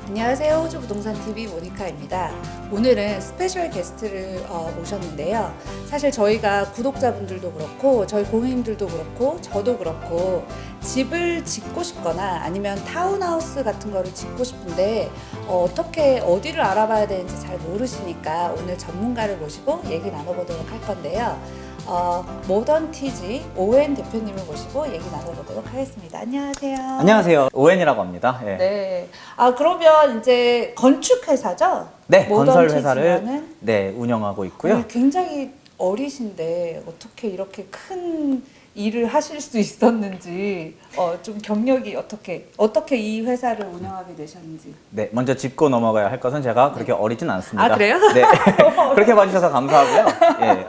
안녕하세요. 호주부동산TV 모니카입니다. 오늘은 스페셜 게스트를 모셨는데요. 사실 저희가 구독자분들도 그렇고 저희 고객님들도 그렇고 저도 그렇고 집을 짓고 싶거나 아니면 타운하우스 같은 거를 짓고 싶은데 어떻게 어디를 알아봐야 되는지 잘 모르시니까 오늘 전문가를 모시고 얘기 나눠보도록 할 건데요. 모던티지 오웬 대표님을 모시고 얘기 나눠보도록 하겠습니다. 안녕하세요. 안녕하세요. 오웬이라고 합니다. 예. 네. 그러면 이제 건축회사죠? 네, 건설 모던티지라는? 회사를 운영하고 있고요. 굉장히 어리신데 어떻게 이렇게 큰 일을 하실 수 있었는지 좀 경력이 어떻게 이 회사를 운영하게 되셨는지. 네, 먼저 짚고 넘어가야 할 것은 제가 그렇게 어리진 않습니다. 아, 그래요? 네. 그렇게 봐주셔서 감사하고요. 예.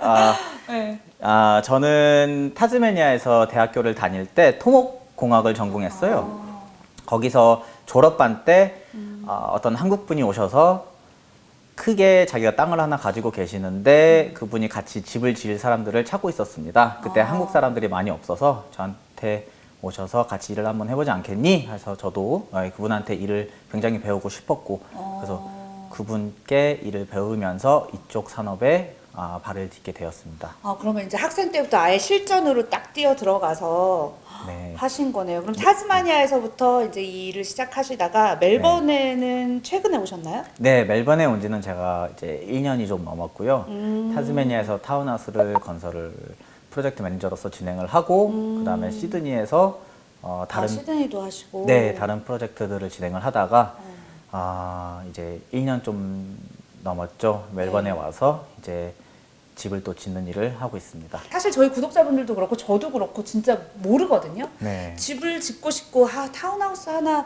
네. 저는 타즈메니아에서 대학교를 다닐 때 토목공학을 전공했어요. 거기서 졸업반 때 어떤 한국 분이 오셔서 크게 자기가 땅을 하나 가지고 계시는데 그분이 같이 집을 지을 사람들을 찾고 있었습니다. 그때 한국 사람들이 많이 없어서 저한테 오셔서 같이 일을 한번 해보지 않겠니? 해서 저도 그분한테 일을 굉장히 배우고 싶었고 그래서 그분께 일을 배우면서 이쪽 산업에 발을 딛게 되었습니다. 그러면 이제 학생 때부터 아예 실전으로 딱 뛰어 들어가서 네. 하신 거네요. 그럼 타스마니아에서부터 이제 이 일을 시작하시다가 멜번에는 최근에 오셨나요? 네, 멜번에 온 지는 제가 이제 1년이 좀 넘었고요. 타즈메니아에서 타운하우스를 건설을 프로젝트 매니저로서 진행을 하고 그다음에 시드니에서 다른 시드니도 하시고. 네, 다른 프로젝트들을 진행을 하다가 이제 1년 좀 넘었죠. 멜번에 와서 이제 집을 또 짓는 일을 하고 있습니다. 사실 저희 구독자분들도 그렇고 저도 그렇고 진짜 모르거든요. 네. 집을 짓고 싶고 타운하우스 하나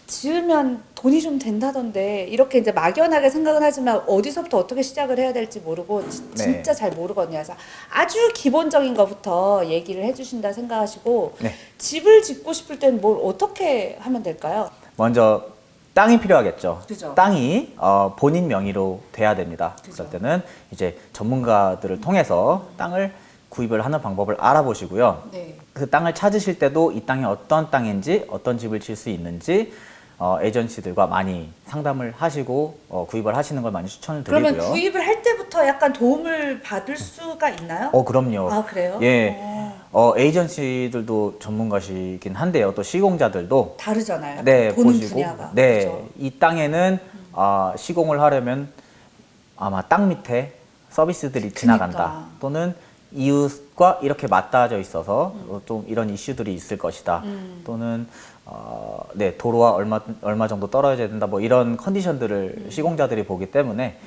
지으면 돈이 좀 된다던데 이렇게 이제 막연하게 생각은 하지만 어디서부터 어떻게 시작을 해야 될지 모르고 진짜 잘 모르거든요. 그래서 아주 기본적인 것부터 얘기를 해주신다 생각하시고 네. 집을 짓고 싶을 땐 뭘 어떻게 하면 될까요? 먼저 땅이 필요하겠죠. 그죠. 땅이 본인 명의로 돼야 됩니다. 그죠. 그럴 때는 이제 전문가들을 통해서 땅을 구입을 하는 방법을 알아보시고요. 네. 그 땅을 찾으실 때도 이 땅이 어떤 땅인지 어떤 집을 지을 수 있는지 에이전시들과 많이 상담을 하시고 구입을 하시는 걸 많이 추천을 드리고요. 그러면 구입을 할 때부터 약간 도움을 받을 수가 있나요? 그럼요. 아, 그래요? 예. 에이전시들도 전문가시긴 한데요. 또 시공자들도 다르잖아요. 네, 보는 보시고 분야가. 네, 그죠? 이 땅에는 시공을 하려면 아마 땅 밑에 서비스들이 지나간다. 또는 이웃과 이렇게 맞닿아져 있어서 좀 이런 이슈들이 있을 것이다. 또는 네, 도로와 얼마 정도 떨어져야 된다. 뭐 이런 컨디션들을 시공자들이 보기 때문에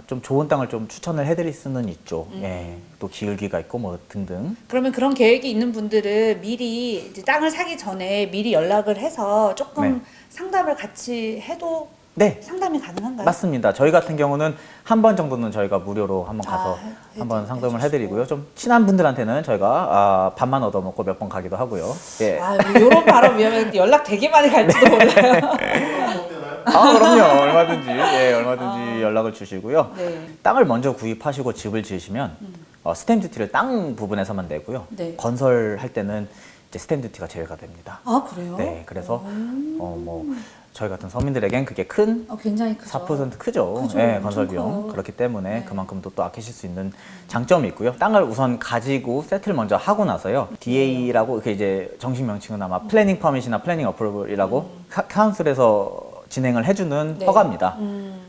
좀 좋은 땅을 좀 추천을 해드릴 수는 있죠. 예, 또 기울기가 있고 뭐 등등. 그러면 그런 계획이 있는 분들은 미리 이제 땅을 사기 전에 미리 연락을 해서 조금 네. 상담을 같이 해도 네, 상담이 가능한가요? 맞습니다. 저희 같은 경우는 한 번 정도는 저희가 무료로 한번 가서 한번 상담을 해드리고요. 좀 친한 분들한테는 저희가 밥만 얻어먹고 몇 번 가기도 하고요. 예. 이런 발언 위하면 연락 되게 많이 갈지도 몰라요. 그럼요. 얼마든지 얼마든지 연락을 주시고요. 네. 땅을 먼저 구입하시고 집을 지으시면 스탬프 듀티를 땅 부분에서만 내고요. 네. 건설할 때는 이제 스탬프 듀티가 제외가 됩니다. 그래요? 네, 그래서 뭐 저희 같은 서민들에겐 그게 큰 굉장히 크죠. 4% 크죠. 그죠, 네, 엄청 건설 비용. 커요. 그렇기 때문에 네. 그만큼 또 아끼실 수 있는 장점이 있고요. 땅을 우선 가지고 세트를 먼저 하고 나서요. DA라고 그 이제 정식 명칭은 아마 플래닝 퍼밋이나 플래닝 어프로벌이라고 카운슬에서 진행을 해주는 네. 허가입니다.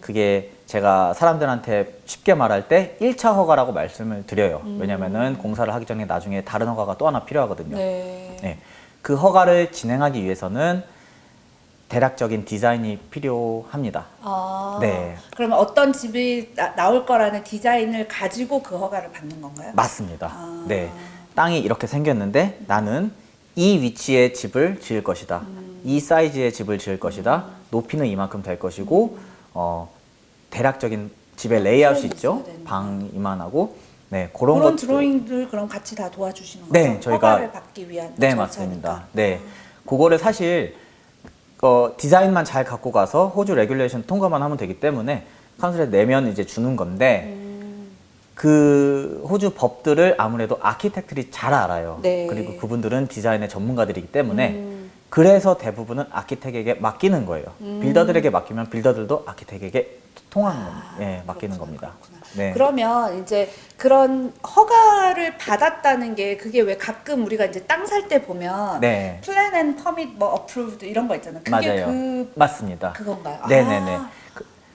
그게 제가 사람들한테 쉽게 말할 때 1차 허가라고 말씀을 드려요. 왜냐면은 공사를 하기 전에 나중에 다른 허가가 또 하나 필요하거든요. 네. 네. 그 허가를 진행하기 위해서는 대략적인 디자인이 필요합니다. 네. 그러면 어떤 집이 나올 거라는 디자인을 가지고 그 허가를 받는 건가요? 맞습니다. 네. 땅이 이렇게 생겼는데 나는 이 위치에 집을 지을 것이다. 이 사이즈의 집을 지을 것이다. 높이는 이만큼 될 것이고 대략적인 집의 레이아웃이 있죠. 방 이만하고 네, 그런 그런 것들. 드로잉들 그럼 같이 다 도와주시는 거죠? 네, 저희가- 허가를 받기 위한 네, 절차니까. 맞습니다. 네. 그거를 사실 디자인만 잘 갖고 가서 호주 레귤레이션 통과만 하면 되기 때문에 카운슬에 내면 이제 주는 건데 그 호주 법들을 아무래도 아키텍트들이 잘 알아요. 네. 그리고 그분들은 디자인의 전문가들이기 때문에 그래서 대부분은 아키텍에게 맡기는 거예요. 빌더들에게 맡기면 빌더들도 아키텍에게 맡기는 그렇구나, 겁니다. 그렇구나. 네. 그러면 이제 그런 허가를 받았다는 게 그게 왜 가끔 우리가 이제 땅 살 때 보면 네. 플랜 앤 퍼밋 뭐 어프루브드 이런 거 있잖아요. 그게 맞아요. 맞습니다. 그건가요? 네네네. 아,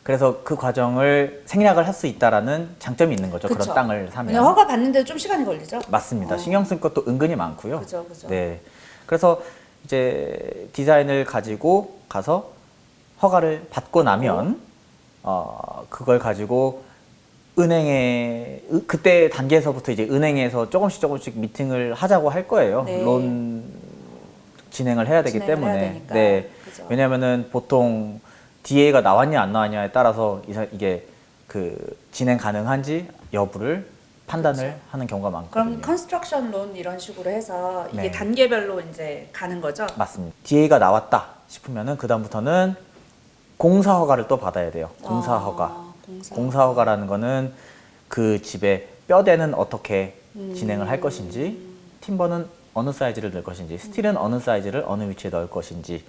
그래서 그 과정을 생략을 할 수 있다라는 장점이 있는 거죠. 그쵸. 그런 땅을 사면. 그냥 허가 받는데 좀 시간이 걸리죠? 맞습니다. 어. 신경 쓸 것도 은근히 많고요. 그죠, 그죠. 네. 그래서 이제 디자인을 가지고 가서 허가를 받고 나면 그걸 가지고 은행에 그때 단계에서부터 이제 은행에서 조금씩 미팅을 하자고 할 거예요. 네. 론 진행을 해야 되기 진행을 때문에. 해야 되니까. 네. 그죠. 왜냐면은 보통 DA가 나왔냐 안 나왔냐에 따라서 이게 그 진행 가능한지 여부를 판단을 하는 경우가 많거든요. 그럼 컨스트럭션 론 이런 식으로 해서 이게 네. 단계별로 이제 가는 거죠? 맞습니다. DA가 나왔다 싶으면은 그 다음부터는 공사 허가를 또 받아야 돼요. 공사 허가. 공사 허가라는 거는 그 집의 뼈대는 어떻게 진행을 할 것인지, 팀버는 어느 사이즈를 넣을 것인지, 스틸은 어느 사이즈를 어느 위치에 넣을 것인지,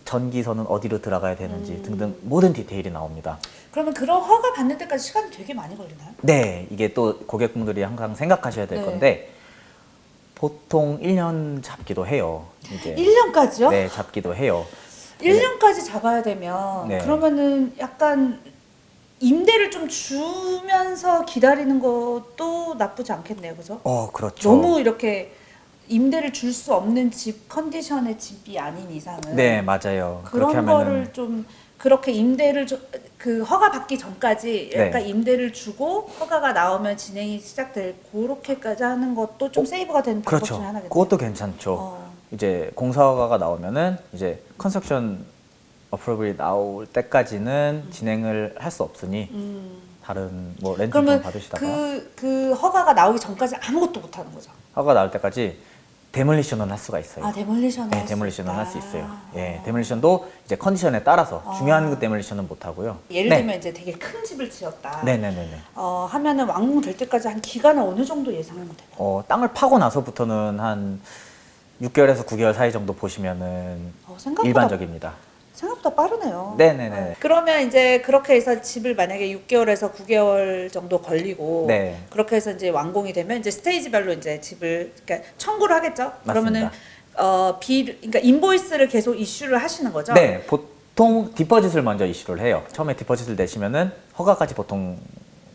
전기선은 어디로 들어가야 되는지 등등 모든 디테일이 나옵니다. 그러면 그런 허가 받는 데까지 시간이 되게 많이 걸리나요? 네, 이게 또 고객분들이 항상 생각하셔야 될 네. 건데 보통 1년 잡기도 해요. 이제 1년까지요? 네, 잡기도 해요. 1년까지 잡아야 되면 네. 그러면은 약간 임대를 좀 주면서 기다리는 것도 나쁘지 않겠네요. 그죠? 그렇죠. 너무 이렇게 임대를 줄 수 없는 집 컨디션의 집이 아닌 이상은 네, 맞아요. 그렇게 그런 하면은 거를 좀 그렇게 임대를 그 허가 받기 전까지 약간 네. 임대를 주고 허가가 나오면 진행이 시작될 그렇게까지 하는 것도 좀 세이브가 되는 방법 그렇죠. 중에 하나겠네요. 그것도 괜찮죠. 이제 공사 허가가 나오면은 이제 컨스트럭션 어프로블이 나올 때까지는 진행을 할 수 없으니 다른 뭐 렌트 좀 그러면 받으시다가 그 허가가 나오기 전까지 아무것도 못 하는 거죠. 허가 나올 때까지 데몰리션을 할 수가 있어요. 아, 데몰리션을 네, 할 수 데몰리션을 있다. 할 수 있어요. 예, 데몰리션도 이제 컨디션에 따라서 중요한 그 데몰리션은 못 하고요. 예를 네. 들면 이제 되게 큰 집을 지었다. 네네네네. 하면은 완공될 때까지 한 기간은 어느 정도 예상하면 되나요? 땅을 파고 나서부터는 한 6개월에서 9개월 사이 정도 보시면은 일반적입니다. 생각보다 빠르네요. 네네네. 그러면 이제 그렇게 해서 집을 만약에 6개월에서 9개월 정도 걸리고 네. 그렇게 해서 이제 완공이 되면 이제 스테이지별로 이제 집을 그러니까 청구를 하겠죠. 그러면은 그러니까 인보이스를 계속 이슈를 하시는 거죠. 네, 보통 디퍼짓을 먼저 이슈를 해요. 처음에 디퍼짓을 내시면은 허가까지 보통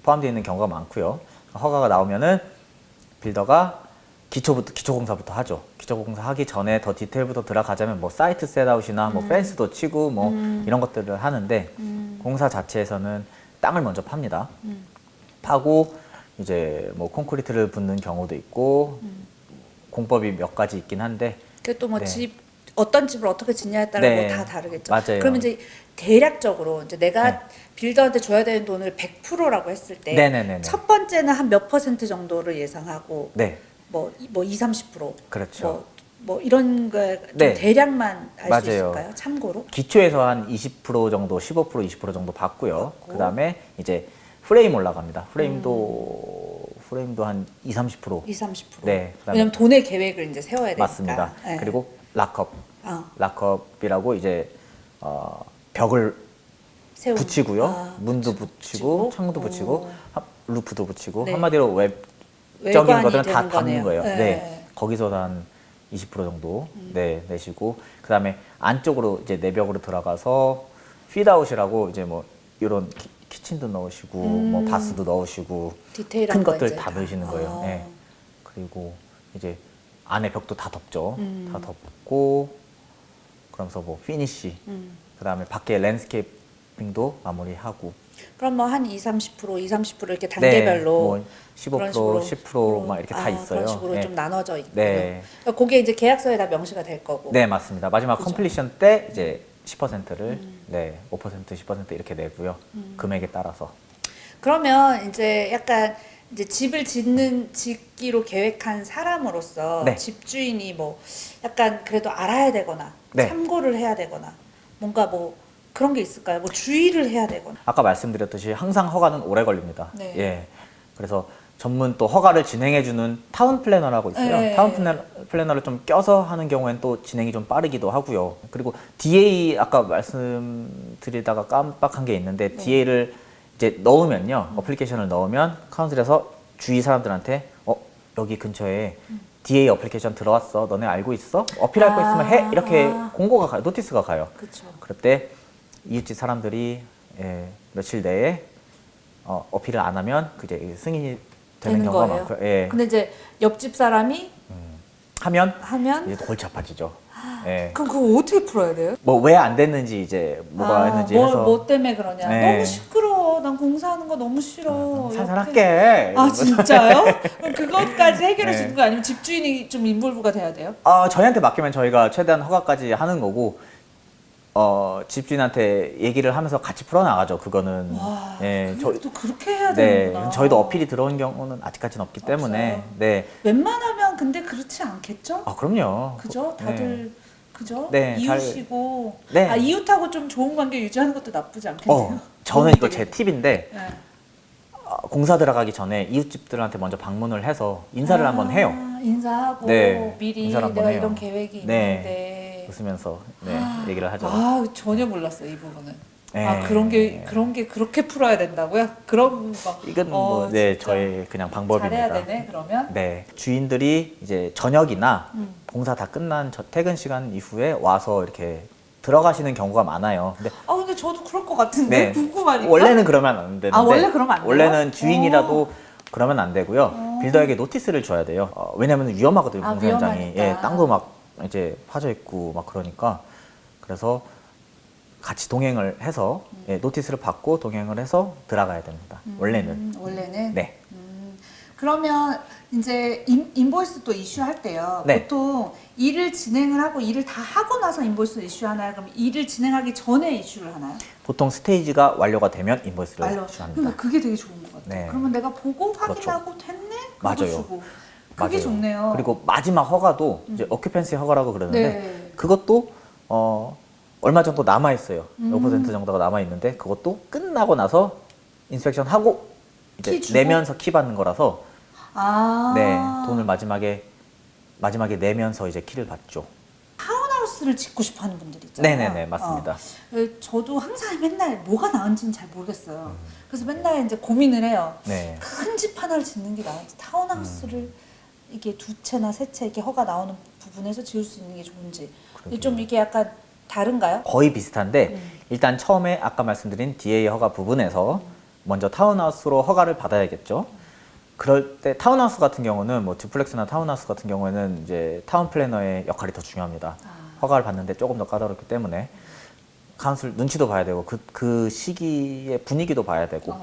포함되어 있는 경우가 많고요. 허가가 나오면은 빌더가 기초공사부터 하죠. 기초공사 하기 전에 더 디테일부터 들어가자면 뭐 사이트 셋아웃이나 뭐 펜스도 치고 뭐 이런 것들을 하는데 공사 자체에서는 땅을 먼저 팝니다. 파고 이제 뭐 콘크리트를 붓는 경우도 있고 공법이 몇 가지 있긴 한데 그게 또 뭐 네. 어떤 집을 어떻게 짓냐에 따라 네. 뭐 다 다르겠죠. 맞아요. 그러면 이제 대략적으로 이제 내가 네. 빌더한테 줘야 되는 돈을 100%라고 했을 때 네네네네. 첫 번째는 한 몇 퍼센트 정도를 예상하고 네, 뭐 20, 30% 그렇죠. 뭐 이런 거좀 네. 대략만 알 수 맞아요. 있을까요? 참고로. 기초에서 한 20% 정도, 15%, 20% 정도 받고요. 그 다음에 이제 프레임 올라갑니다. 프레임도 한 20, 30%. 20, 30%. 네, 그다음에- 왜냐면 돈의 계획을 이제 세워야 되니까. 맞습니다. 네. 그리고 락업. 어, 락업이라고 이제 벽을 세우는. 붙이고요. 문도 붙이고, 창도 어. 붙이고, 루프도 붙이고, 네. 한마디로 웹적인 외관이 것들은 다 되는 담는 거예요. 네. 네. 거기서 한 20% 정도 내시고, 그 다음에 안쪽으로 이제 내벽으로 들어가서 핏아웃이라고 이제 뭐 이런 키친도 넣으시고, 뭐 바스도 넣으시고, 디테일한 큰 거 것들 이제 다 넣으시는 거예요. 아. 네. 그리고 이제 안에 벽도 다 덮죠. 다 덮고, 그러면서 뭐 피니쉬, 그 다음에 밖에 랜드스케이핑도 마무리하고. 그럼 뭐 한 20, 30%, 20, 30% 이렇게 단계별로 뭐 15%, 10%막 이렇게 다 있어요. 그런 식으로 네. 좀 나눠져 있고. 네. 그러니까 그게 이제 계약서에 다 명시가 될 거고. 네, 맞습니다. 마지막 그죠. 컴플리션 때 이제 10%를 5%, 10% 이렇게 내고요. 금액에 따라서. 그러면 이제 약간 이제 집을 짓기로 계획한 사람으로서 네. 집주인이 뭐 약간 그래도 알아야 되거나 네. 참고를 해야 되거나 뭔가 뭐 그런 게 있을까요? 뭐 주의를 해야 되거나. 아까 말씀드렸듯이 항상 허가는 오래 걸립니다. 네. 예. 그래서 전문 또 허가를 진행해주는 타운 플래너라고 있어요. 네. 타운 플래너를 좀 껴서 하는 경우에는 또 진행이 좀 빠르기도 하고요. 그리고 DA 아까 말씀드리다가 깜빡한 게 있는데 네. DA를 이제 넣으면요. 어플리케이션을 넣으면 카운슬에서 주위 사람들한테 여기 근처에 DA 어플리케이션 들어왔어. 너네 알고 있어? 어필할 거 있으면 해. 이렇게 공고가 가요. 노티스가 가요. 그렇죠. 그럴 때 이웃집 사람들이 며칠 내에 어필을 안 하면 그게 승인이 되는 경우가 거예요. 많고요. 예. 근데 이제 옆집 사람이 하면 하면 이제 골치 아파지죠. 예. 그럼 그거 어떻게 풀어야 돼요? 뭐 왜 안 됐는지 이제 뭐가 했는지 해서 뭐 때문에 그러냐? 네. 너무 시끄러워. 난 공사하는 거 너무 싫어. 살살 이렇게. 할게. 아 진짜요? 그럼 그것까지 해결해 네. 주는 거 아니면 집주인이 좀 인볼브가 돼야 돼요? 저희한테 맡기면 저희가 최대한 허가까지 하는 거고 집주인한테 얘기를 하면서 같이 풀어나가죠. 그거는. 와, 예, 또 그렇게 해야 네, 되는구나. 저희도 어필이 들어온 경우는 아직까지는 없기 때문에. 없어요. 네. 웬만하면 근데 그렇지 않겠죠? 그럼요. 그죠? 다들 그죠? 네, 이웃이고 네. 이웃하고 좀 좋은 관계 유지하는 것도 나쁘지 않겠네요. 저는 이거 제 팁인데 네. 공사 들어가기 전에 이웃집들한테 먼저 방문을 해서 인사를 한번 해요. 인사하고 네, 미리 인사를 한번 내가 해요. 이런 계획이 네. 있는데. 웃으면서 얘기를 하죠. 전혀 몰랐어요 이 부분은. 네. 그런 게 그렇게 풀어야 된다고요? 그런 거. 이건 진짜 저의 그냥 방법입니다. 잘해야 되네 그러면. 네, 주인들이 이제 저녁이나 공사 다 끝난 퇴근 시간 이후에 와서 이렇게 들어가시는 경우가 많아요. 근데 저도 그럴 것 같은데 궁금하니까. 원래는 그러면 안 되는데. 원래 그러면 안 돼요? 원래는 주인이라도 그러면 안 되고요. 빌더에게 노티스를 줘야 돼요. 왜냐면 위험하거든요. 공사 현장이. 위험하니까. 땅도 막 이제 파져 있고 막 그러니까. 그래서 같이 동행을 해서 노티스를 받고 동행을 해서 들어가야 됩니다. 원래는. 원래는. 네. 그러면 이제 인보이스 또 이슈할 때요. 네. 보통 일을 진행을 하고 일을 다 하고 나서 인보이스 이슈하나요? 그럼 일을 진행하기 전에 이슈를 하나요? 보통 스테이지가 완료가 되면 인보이스를 그러니까 이슈합니다. 그게 되게 좋은 것 같아요. 네. 그러면 내가 보고 확인하고 됐네? 그거 맞아요. 주고. 그게 맞아요. 좋네요. 그리고 마지막 허가도 이제 어큐펜시 허가라고 그러는데 네. 그것도 얼마 정도 남아 있어요. 몇 퍼센트 정도가 남아 있는데 그것도 끝나고 나서 인스펙션 하고 키 이제 주고? 내면서 키 받는 거라서 네, 돈을 마지막에 내면서 이제 키를 받죠. 타운하우스를 짓고 싶어 하는 분들이 있잖아요. 네네네, 맞습니다. 저도 항상 맨날 뭐가 나은지는 잘 모르겠어요. 그래서 맨날 이제 고민을 해요. 네. 큰 집 하나를 짓는 게 나은지 타운하우스를 이게 두 채나 세 채 이렇게 허가 나오는 부분에서 지을 수 있는 게 좋은지. 좀 이게 약간 다른가요? 거의 비슷한데 일단 처음에 아까 말씀드린 DA 허가 부분에서 먼저 타운하우스로 허가를 받아야겠죠. 그럴 때 타운하우스 같은 경우는 뭐 듀플렉스나 타운하우스 같은 경우에는 이제 타운 플래너의 역할이 더 중요합니다. 허가를 받는데 조금 더 까다롭기 때문에 카운슬 눈치도 봐야 되고 그 시기의 분위기도 봐야 되고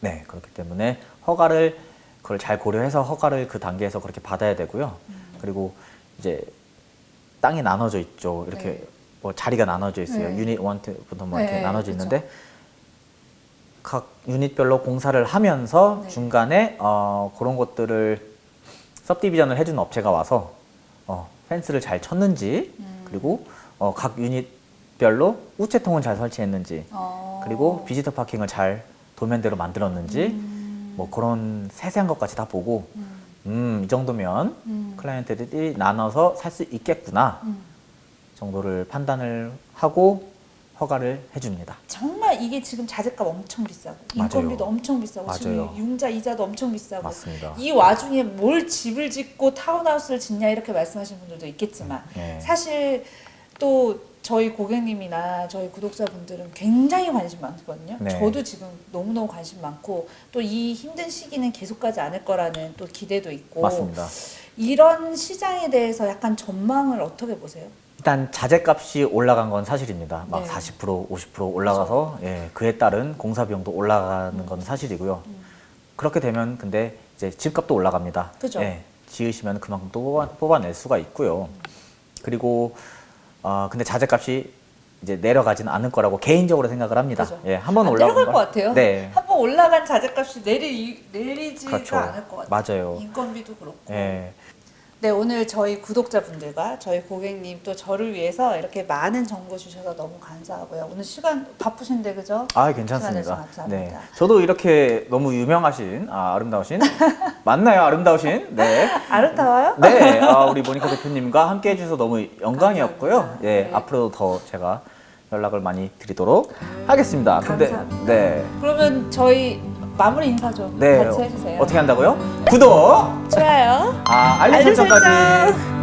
네, 그렇기 때문에 그걸 잘 고려해서 허가를 그 단계에서 그렇게 받아야 되고요. 그리고 이제 땅이 나눠져 있죠. 이렇게 네. 뭐 자리가 나눠져 있어요. 네. 유닛 1부터 뭐 이렇게 네, 나눠져 그렇죠. 있는데 각 유닛별로 공사를 하면서 네. 중간에 그런 것들을 सब디비전을 해주는 업체가 와서 펜스를 잘 쳤는지 그리고 각 유닛별로 우체통을 잘 설치했는지 그리고 비지터 파킹을 잘 도면대로 만들었는지 뭐 그런 세세한 것까지 다 보고 이 정도면 클라이언트들이 나눠서 살 수 있겠구나 정도를 판단을 하고 허가를 해줍니다. 정말 이게 지금 자재값 엄청 비싸고 맞아요. 인건비도 엄청 비싸고 지금 맞아요. 융자 이자도 엄청 비싸고 맞습니다. 이 와중에 뭘 집을 짓고 타운하우스를 짓냐 이렇게 말씀하시는 분들도 있겠지만 네. 사실 또 저희 고객님이나 저희 구독자분들은 굉장히 관심 많거든요. 네. 저도 지금 너무너무 관심 많고 또 이 힘든 시기는 계속 가지 않을 거라는 또 기대도 있고 맞습니다. 이런 시장에 대해서 약간 전망을 어떻게 보세요? 일단 자재값이 올라간 건 사실입니다. 막 네. 40%, 50% 올라가서 그에 따른 공사 비용도 올라가는 건 사실이고요. 그렇게 되면 근데 이제 집값도 올라갑니다. 그죠. 지으시면 그만큼 또 뽑아낼 수가 있고요. 그리고 근데 자재값이 이제 내려가지는 않을 거라고 개인적으로 생각을 합니다. 그죠. 한번 안 올라간 내려갈 것 같아요. 네. 한번 올라간 자재값이 내리지가 그렇죠. 않을 것 같아요. 맞아요. 인건비도 그렇고. 예. 네, 오늘 저희 구독자분들과 저희 고객님 또 저를 위해서 이렇게 많은 정보 주셔서 너무 감사하고요. 오늘 시간 바쁘신데 그죠? 아, 시간 괜찮습니다. 내주셔서 감사합니다. 저도 이렇게 너무 유명하신, 아름다우신, 맞나요, 아름다우신? 네. 아름다워요? 네, 우리 모니카 대표님과 함께 해주셔서 너무 영광이었고요. 감사합니다. 예, 네. 앞으로도 더 제가 연락을 많이 드리도록 하겠습니다. 감사합니다. 네. 그러면 저희 마무리 인사 좀 네. 같이 해주세요. 어떻게 한다고요? 구독! 좋아요. 알림 알림 설정까지. 설정.